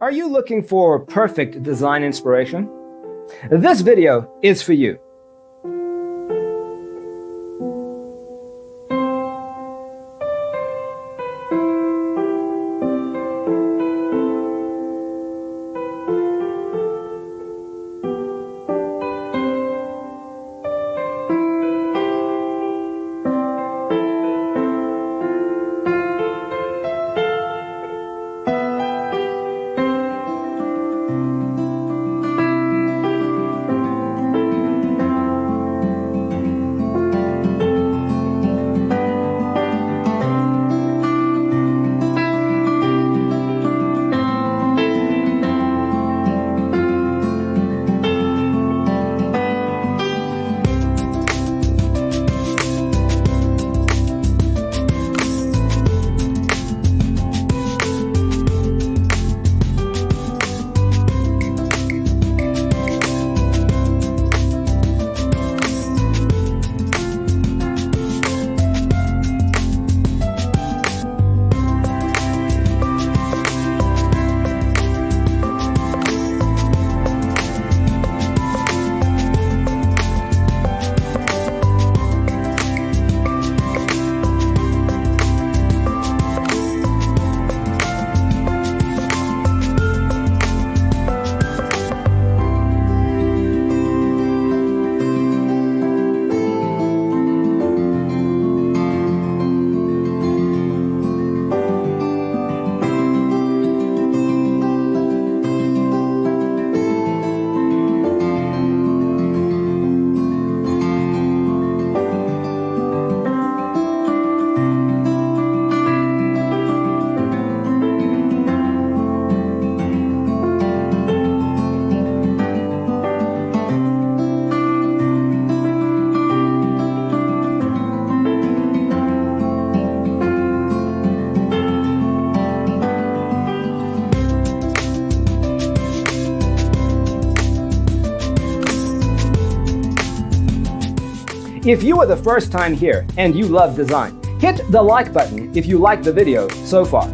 Are you looking for perfect design inspiration? This video is for you. If you are the first time here and you love design, hit the like button if you like the video so far.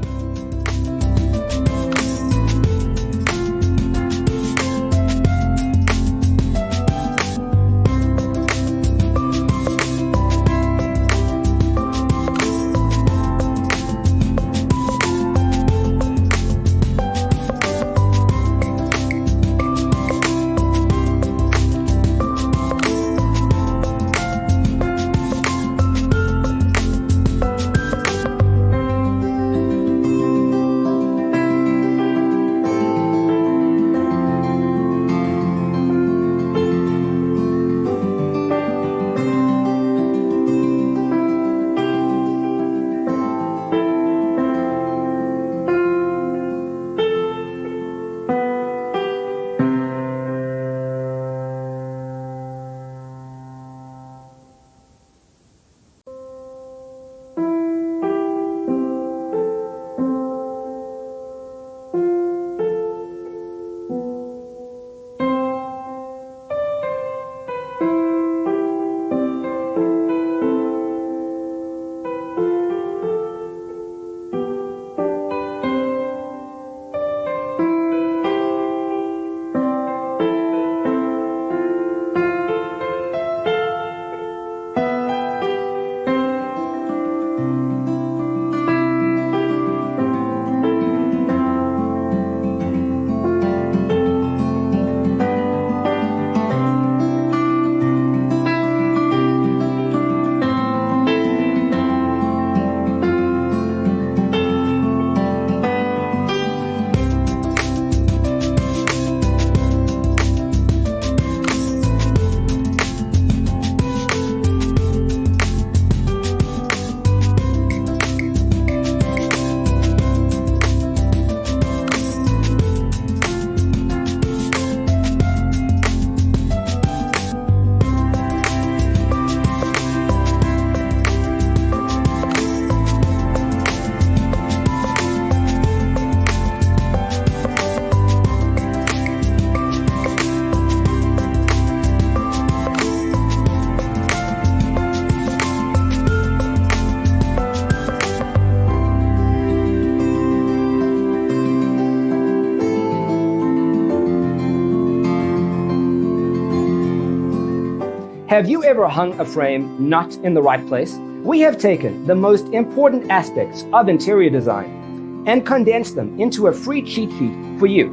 Have you ever hung a frame not in the right place? We have taken the most important aspects of interior design and condensed them into a free cheat sheet for you.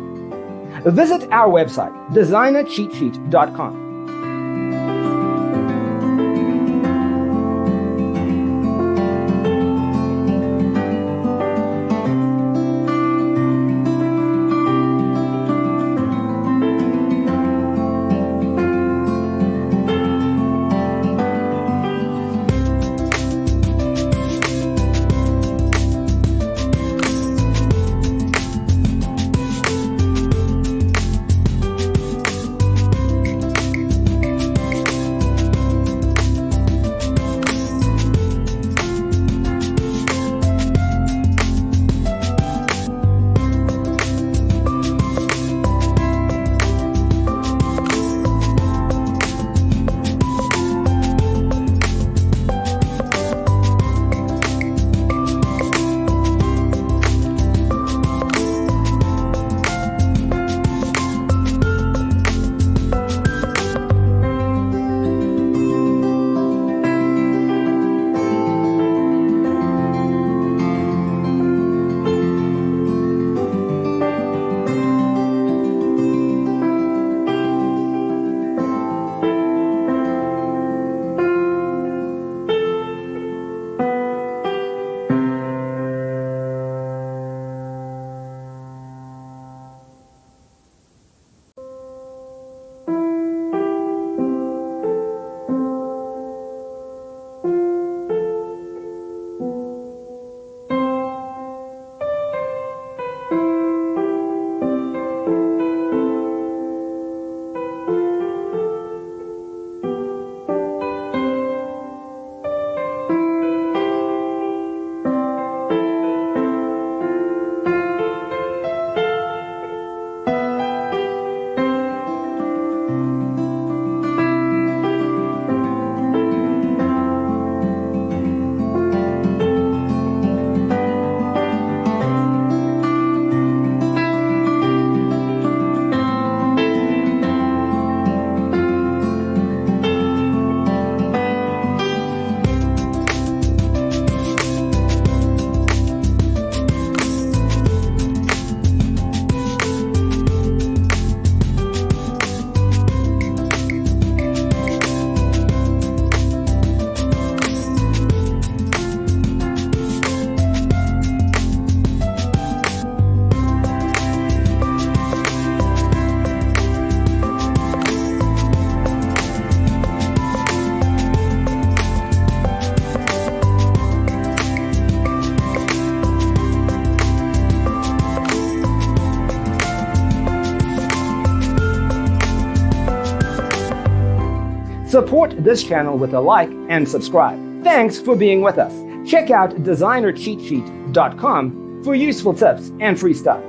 Visit our website, designercheatsheet.com. Support this channel with a like and subscribe. Thanks for being with us. Check out designercheatsheet.com for useful tips and free stuff.